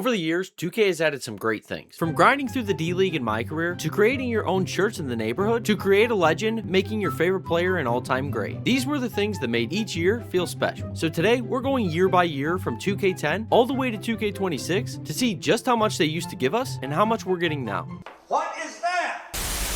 Over the years, 2K has added some great things. From grinding through the D-League in MyCAREER, to creating your own shirts in the neighborhood, to create a legend, making your favorite player an all-time great. These were the things that made each year feel special. So today, we're going year by year from 2K10 all the way to 2K26 to see just how much they used to give us and how much we're getting now. What is that?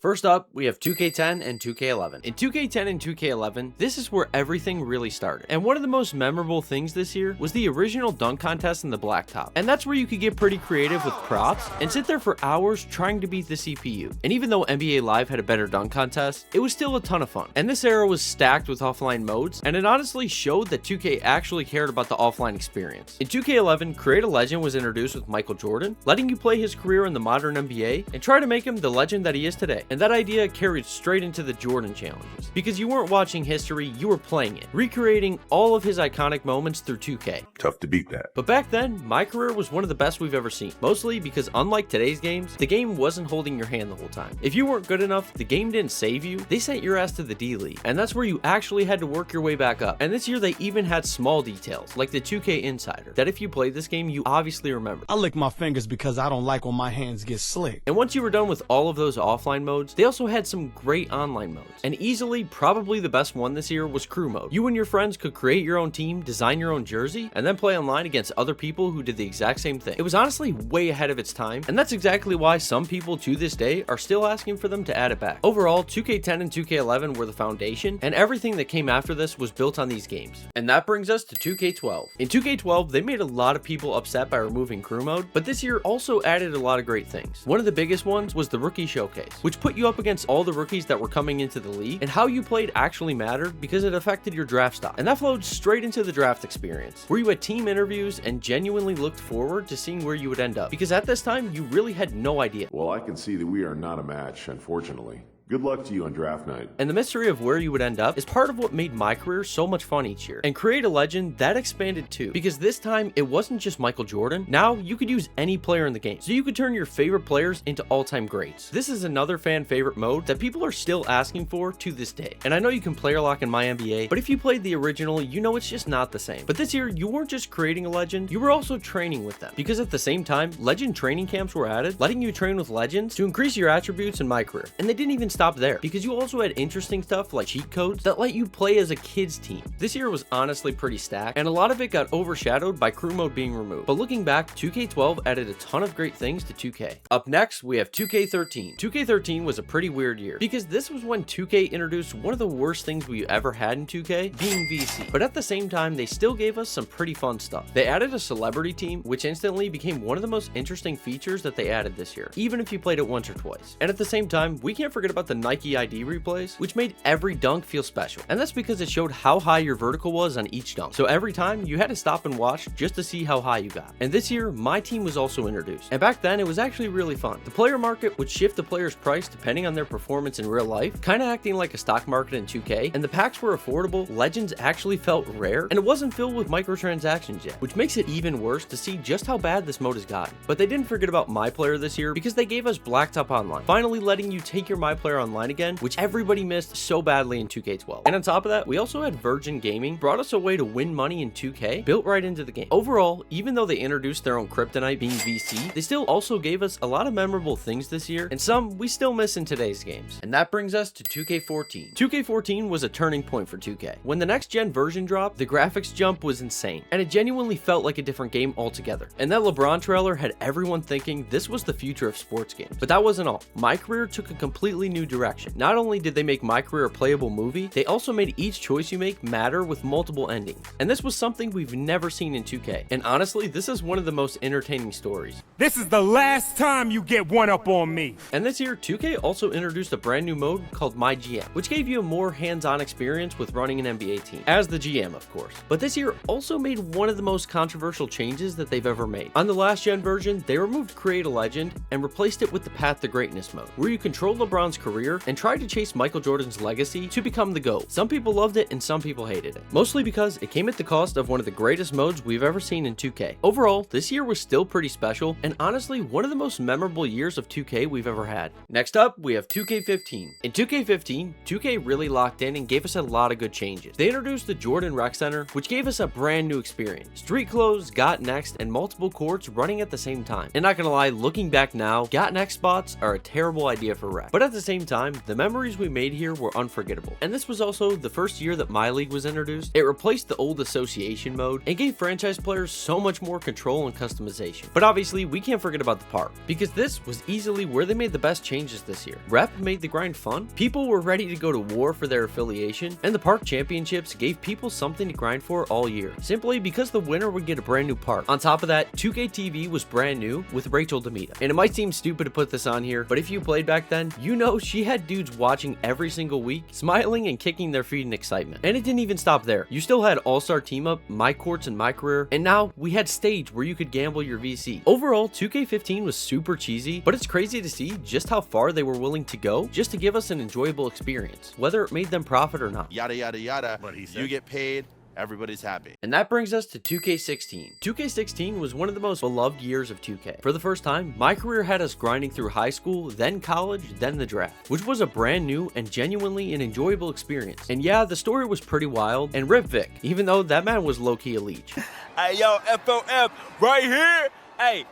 First up, we have 2K10 and 2K11. In 2K10 and 2K11, this is where everything really started. And one of the most memorable things this year was the original dunk contest in the blacktop. And that's where you could get pretty creative with props and sit there for hours trying to beat the CPU. And even though NBA Live had a better dunk contest, it was still a ton of fun. And this era was stacked with offline modes, and it honestly showed that 2K actually cared about the offline experience. In 2K11, Create a Legend was introduced with Michael Jordan, letting you play his career in the modern NBA and try to make him the legend that he is today. And that idea carried straight into the Jordan challenges, because you weren't watching history, you were playing it, recreating all of his iconic moments through 2K. Tough to beat that. But back then, MyCAREER was one of the best we've ever seen, mostly because unlike today's games, the game wasn't holding your hand the whole time. If you weren't good enough, the game didn't save you, they sent your ass to the D-League, and that's where you actually had to work your way back up. And this year they even had small details, like the 2K Insider, that if you played this game, you obviously remember. I lick my fingers because I don't like when my hands get slick. And once you were done with all of those offline modes, they also had some great online modes. And easily, probably the best one this year was crew mode. You and your friends could create your own team, design your own jersey, and then play online against other people who did the exact same thing. It was honestly way ahead of its time, and that's exactly why some people to this day are still asking for them to add it back. Overall, 2K10 and 2K11 were the foundation, and everything that came after this was built on these games. And that brings us to 2K12. In 2K12, they made a lot of people upset by removing crew mode, but this year also added a lot of great things. One of the biggest ones was the Rookie Showcase, which put you up against all the rookies that were coming into the league, and how you played actually mattered because it affected your draft stock. And that flowed straight into the draft experience, where you had team interviews and genuinely looked forward to seeing where you would end up, because at this time, you really had no idea. Well, I can see that we are not a match, unfortunately. Good luck to you on draft night. And the mystery of where you would end up is part of what made MyCAREER so much fun each year. And Create a Legend, that expanded too, because this time it wasn't just Michael Jordan. Now you could use any player in the game, so you could turn your favorite players into all-time greats. This is another fan favorite mode that people are still asking for to this day. And I know you can player lock in MyNBA, but if you played the original, you know it's just not the same. But this year, you weren't just creating a legend, you were also training with them, because at the same time, legend training camps were added, letting you train with legends to increase your attributes in MyCAREER. And they didn't even stop there, because you also had interesting stuff like cheat codes that let you play as a kid's team. This year was honestly pretty stacked, and a lot of it got overshadowed by crew mode being removed. But looking back, 2K12 added a ton of great things to 2K. Up next, we have 2K13. 2K13 was a pretty weird year, because this was when 2K introduced one of the worst things we ever had in 2K, being VC. But at the same time, they still gave us some pretty fun stuff. They added a celebrity team, which instantly became one of the most interesting features that they added this year, even if you played it once or twice. And at the same time, we can't forget about the Nike ID replays, which made every dunk feel special. And that's because it showed how high your vertical was on each dunk. So every time, you had to stop and watch just to see how high you got. And this year, MyTeam was also introduced. And back then, it was actually really fun. The player market would shift the player's price depending on their performance in real life, kind of acting like a stock market in 2K, and the packs were affordable, legends actually felt rare, and it wasn't filled with microtransactions yet, which makes it even worse to see just how bad this mode has gotten. But they didn't forget about MyPlayer this year, because they gave us Blacktop Online, finally letting you take your MyPlayer online again, which everybody missed so badly in 2K12. And on top of that, we also had Virgin Gaming, brought us a way to win money in 2K, built right into the game. Overall, even though they introduced their own kryptonite being VC, they still also gave us a lot of memorable things this year, and some we still miss in today's games. And that brings us to 2K14. 2K14 was a turning point for 2K. When the next gen version dropped, the graphics jump was insane, and it genuinely felt like a different game altogether. And that LeBron trailer had everyone thinking this was the future of sports games. But that wasn't all. MyCAREER took a completely new direction. Not only did they make MyCAREER a playable movie, they also made each choice you make matter with multiple endings. And this was something we've never seen in 2K. And honestly, this is one of the most entertaining stories. This is the last time you get one up on me. And this year, 2K also introduced a brand new mode called MyGM, which gave you a more hands-on experience with running an NBA team, as the GM, of course. But this year also made one of the most controversial changes that they've ever made. On the last gen version, they removed Create a Legend and replaced it with the Path to Greatness mode, where you control LeBron's career MyCAREER and tried to chase Michael Jordan's legacy to become the GOAT. Some people loved it and some people hated it, mostly because it came at the cost of one of the greatest modes we've ever seen in 2K. Overall, this year was still pretty special and honestly one of the most memorable years of 2K we've ever had. Next up, we have 2K15. In 2K15, 2K really locked in and gave us a lot of good changes. They introduced the Jordan Rec Center, which gave us a brand new experience. Street clothes, got next, and multiple courts running at the same time. And not gonna lie, looking back now, got next spots are a terrible idea for rec. But at the same time, the memories we made here were unforgettable. And this was also the first year that My League was introduced. It replaced the old association mode and gave franchise players so much more control and customization. But obviously, we can't forget about the park, because this was easily where they made the best changes this year. Rep made the grind fun, people were ready to go to war for their affiliation, and the park championships gave people something to grind for all year, simply because the winner would get a brand new park. On top of that, 2K TV was brand new with Rachel Demita. And it might seem stupid to put this on here, but if you played back then, you know she had dudes watching every single week, smiling and kicking their feet in excitement. And it didn't even stop there. You still had All-Star Team Up, My Courts, and MyCAREER, and now we had Stage where you could gamble your VC. Overall, 2K15 was super cheesy, but it's crazy to see just how far they were willing to go just to give us an enjoyable experience, whether it made them profit or not. Yada, yada, yada. You get paid. Everybody's happy. And that brings us to 2K16. 2K16 was one of the most beloved years of 2K. For the first time, MyCAREER had us grinding through high school, then college, then the draft, which was a brand new and genuinely an enjoyable experience. And yeah, the story was pretty wild, and rip Vic, even though that man was low-key a leech. Hey, yo, FOF, right here. Hey,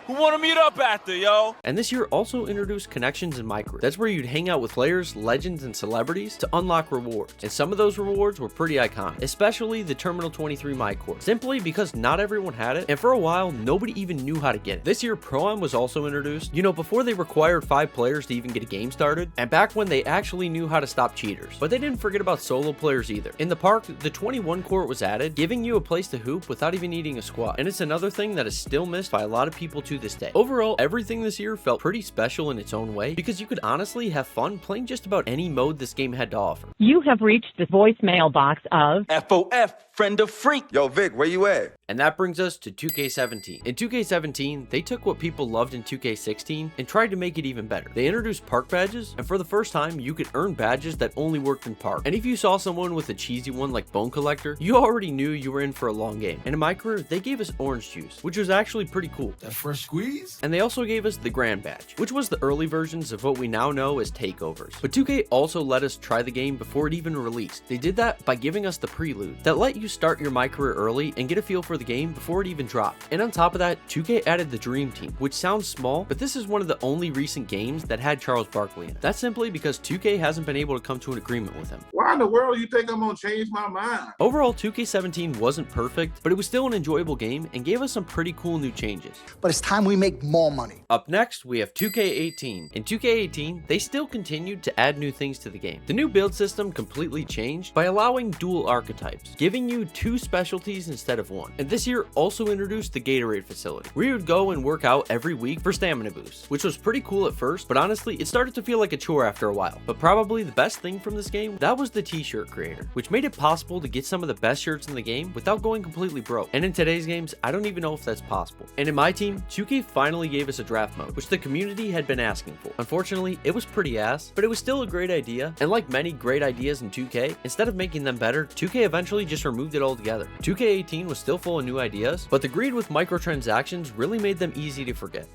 who wanna meet up after, yo? And this year also introduced connections in MyCAREER. That's where you'd hang out with players, legends, and celebrities to unlock rewards. And some of those rewards were pretty iconic, especially the Terminal 23 MyCourt, simply because not everyone had it, and for a while, nobody even knew how to get it. This year, Pro-Am was also introduced, you know, before they required 5 players to even get a game started, and back when they actually knew how to stop cheaters. But they didn't forget about solo players either. In the park, the 21 court was added, giving you a place to hoop without even needing a squad. And it's another thing that is still missed by a lot of people to this day. Overall, everything this year felt pretty special in its own way, because you could honestly have fun playing just about any mode this game had to offer. You have reached the voicemail box of FOF, friend of freak. Yo, Vic, where you at? And that brings us to 2K17. In 2K17, they took what people loved in 2K16 and tried to make it even better. They introduced park badges, and for the first time, you could earn badges that only worked in park. And if you saw someone with a cheesy one like Bone Collector, you already knew you were in for a long game. And in MyCAREER, they gave us orange juice, which was actually pretty cool. That fresh squeeze? And they also gave us the Grand Badge, which was the early versions of what we now know as takeovers. But 2K also let us try the game before it even released. They did that by giving us the prelude that let you start your MyCAREER early and get a feel for the game before it even dropped. And on top of that, 2K added the Dream Team, which sounds small, but this is one of the only recent games that had Charles Barkley in it. That's simply because 2K hasn't been able to come to an agreement with him. Why in the world you think I'm gonna change my mind? Overall, 2K17 wasn't perfect, but it was still an enjoyable game and gave us some pretty cool new changes. But it's time we make more money. Up next, we have 2K18. In 2K18, they still continued to add new things to the game. The new build system completely changed by allowing dual archetypes, giving you 2 specialties instead of 1. And this year also introduced the Gatorade facility, where you would go and work out every week for stamina boosts, which was pretty cool at first, but honestly, it started to feel like a chore after a while. But probably the best thing from this game, that was the t-shirt creator, which made it possible to get some of the best shirts in the game without going completely broke. And in today's games, I don't even know if that's possible. And in MyTeam, 2K finally gave us a draft mode, which the community had been asking for. Unfortunately, it was pretty ass, but it was still a great idea, and like many great ideas in 2K, instead of making them better, 2K eventually just removed it altogether. 2K18 was still full of new ideas, but the greed with microtransactions really made them easy to forget.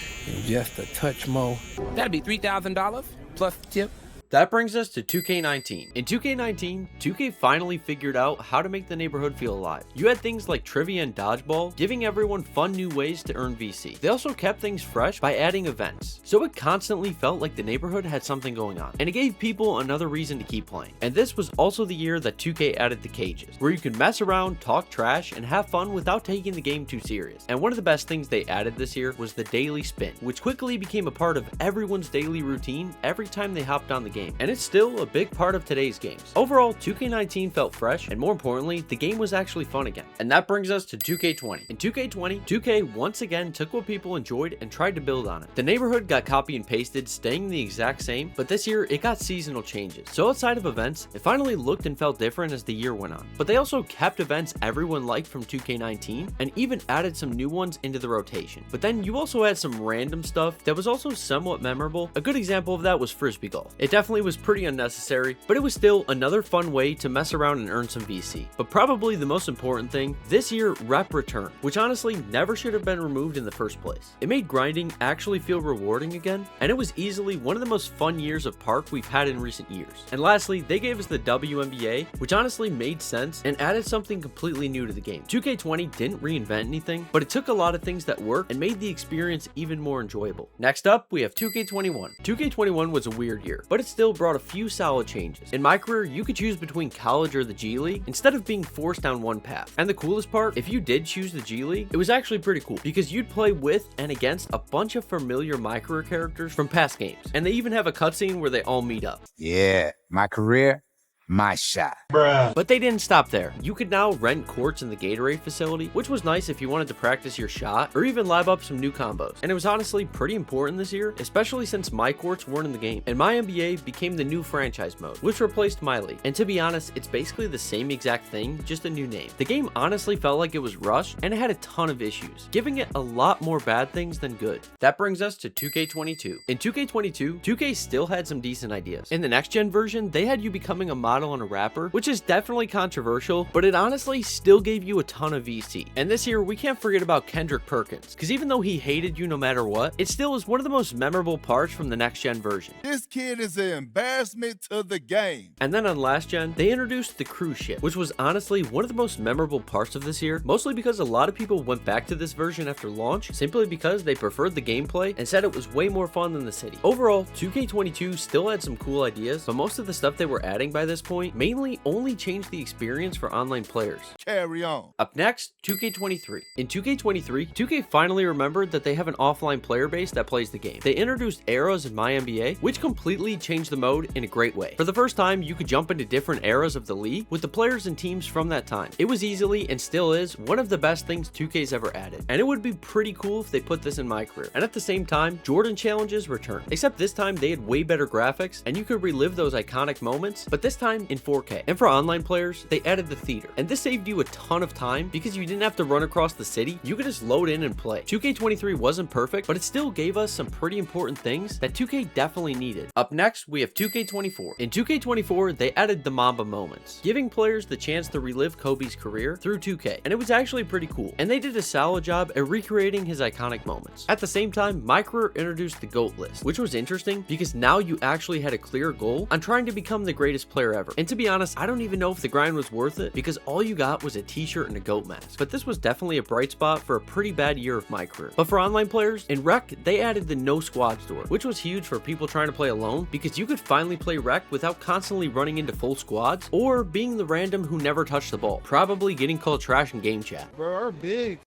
Just a touch more. That'd be $3,000 plus tip. That brings us to 2K19. In 2K19, 2K finally figured out how to make the neighborhood feel alive. You had things like trivia and dodgeball, giving everyone fun new ways to earn VC. They also kept things fresh by adding events, so it constantly felt like the neighborhood had something going on, and it gave people another reason to keep playing. And this was also the year that 2K added the cages, where you could mess around, talk trash, and have fun without taking the game too serious. And one of the best things they added this year was the daily spin, which quickly became a part of everyone's daily routine every time they hopped on the game. game, and it's still a big part of today's games. Overall, 2K19 felt fresh, and more importantly, the game was actually fun again. And that brings us to 2K20. In 2K20, 2K once again took what people enjoyed and tried to build on it. The neighborhood got copy and pasted, staying the exact same, but this year it got seasonal changes. So outside of events, it finally looked and felt different as the year went on. But they also kept events everyone liked from 2K19 and even added some new ones into the rotation. But then you also had some random stuff that was also somewhat memorable. A good example of that was Frisbee Golf. It definitely was pretty unnecessary, but it was still another fun way to mess around and earn some VC. But probably the most important thing, this year rep returned, which honestly never should have been removed in the first place. It made grinding actually feel rewarding again, and it was easily one of the most fun years of Park we've had in recent years. And lastly, they gave us the WNBA, which honestly made sense and added something completely new to the game. 2K20 didn't reinvent anything, but it took a lot of things that worked and made the experience even more enjoyable. Next up, we have 2K21. 2K21 was a weird year, but it still brought a few solid changes. In MyCAREER, you could choose between college or the G League instead of being forced down one path. And the coolest part, if you did choose the G League, it was actually pretty cool because you'd play with and against a bunch of familiar MyCAREER characters from past games. And they even have a cutscene where they all meet up. Yeah, my career, my shot. But they didn't stop there. You could now rent courts in the Gatorade facility, which was nice if you wanted to practice your shot or even lab up some new combos. And it was honestly pretty important this year, especially since my courts weren't in the game. And MyNBA became the new franchise mode, which replaced My League. And to be honest, it's basically the same exact thing, just a new name. The game honestly felt like it was rushed and it had a ton of issues, giving it a lot more bad things than good. That brings us to 2K22. In 2K22, 2K still had some decent ideas. In the next gen version, they had you becoming a model on a rapper, which is definitely controversial, but it honestly still gave you a ton of VC. And this year, we can't forget about Kendrick Perkins, because even though he hated you no matter what, it still is one of the most memorable parts from the next gen version. This kid is an embarrassment to the game. And then on last gen, they introduced the cruise ship, which was honestly one of the most memorable parts of this year, mostly because a lot of people went back to this version after launch, simply because they preferred the gameplay and said it was way more fun than the city. Overall, 2K22 still had some cool ideas, but most of the stuff they were adding by this point mainly only changed the experience for online players. Carry on. Up next, 2K23. In 2K23, 2K finally remembered that they have an offline player base that plays the game. They introduced eras in MyNBA, which completely changed the mode in a great way. For the first time, you could jump into different eras of the league with the players and teams from that time. It was easily, and still is, one of the best things 2K's ever added. And it would be pretty cool if they put this in MyCAREER. And at the same time, Jordan challenges returned. Except this time, they had way better graphics, and you could relive those iconic moments, but this time in 4K. And for online players, they added the theater. And this saved you a ton of time because you didn't have to run across the city. You could just load in and play. 2K23 wasn't perfect, but it still gave us some pretty important things that 2K definitely needed. Up next, we have 2K24. In 2K24, they added the Mamba moments, giving players the chance to relive Kobe's career through 2K. And it was actually pretty cool. And they did a solid job at recreating his iconic moments. At the same time, MyCAREER introduced the GOAT list, which was interesting because now you actually had a clear goal on trying to become the greatest player ever. And to be honest, I don't even know if the grind was worth it because all you got was a t-shirt and a GOAT mask. But this was definitely a bright spot for a pretty bad year of MyCAREER. But for online players, in Rec, they added the no squads door, which was huge for people trying to play alone because you could finally play Rec without constantly running into full squads or being the random who never touched the ball, probably getting called trash in game chat. Bro, our big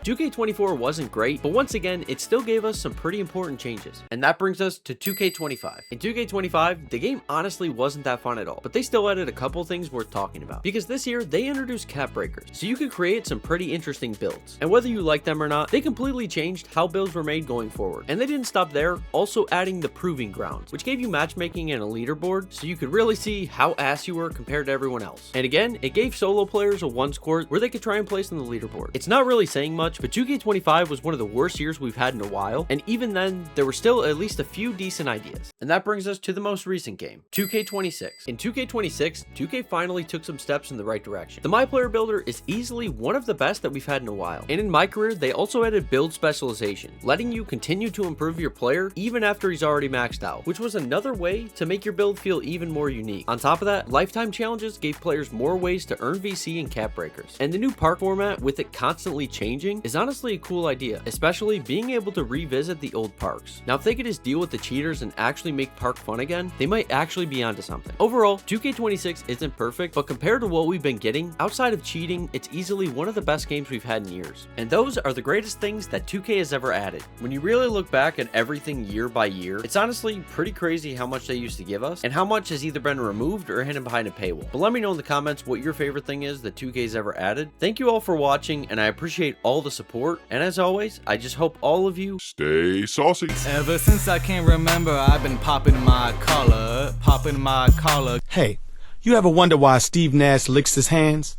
2K24 wasn't great, but once again, it still gave us some pretty important changes. And that brings us to 2K25. In 2K25, the game honestly wasn't that fun at all, but they still added a couple things worth talking about. Because this year, they introduced cap breakers, so you could create some pretty interesting builds. And whether you like them or not, they completely changed how builds were made going forward. And they didn't stop there, also adding the proving grounds, which gave you matchmaking and a leaderboard, so you could really see how ass you were compared to everyone else. And again, it gave solo players a ones court where they could try and place on the leaderboard. It's not really saying much, but 2K25 was one of the worst years we've had in a while, and even then, there were still at least a few decent ideas. And that brings us to the most recent game, 2K26. In 2K26, 2K finally took some steps in the right direction. The MyPlayer Builder is easily one of the best that we've had in a while, and in MyCAREER, they also added build specialization, letting you continue to improve your player even after he's already maxed out, which was another way to make your build feel even more unique. On top of that, lifetime challenges gave players more ways to earn VC and cap breakers, and the new park format with it constantly changing is honestly a cool idea, especially being able to revisit the old parks. Now if they could just deal with the cheaters and actually make park fun again, they might actually be onto something. Overall, 2K26 isn't perfect, but compared to what we've been getting, outside of cheating, it's easily one of the best games we've had in years. And those are the greatest things that 2K has ever added. When you really look back at everything year by year, it's honestly pretty crazy how much they used to give us and how much has either been removed or hidden behind a paywall. But let me know in the comments what your favorite thing is that 2K's ever added. Thank you all for watching, and I appreciate all the support. And as always, I just hope all of you Stay saucy. Ever since I can remember, I've been popping my collar. Hey, you ever wonder why Steve Nash licks his hands?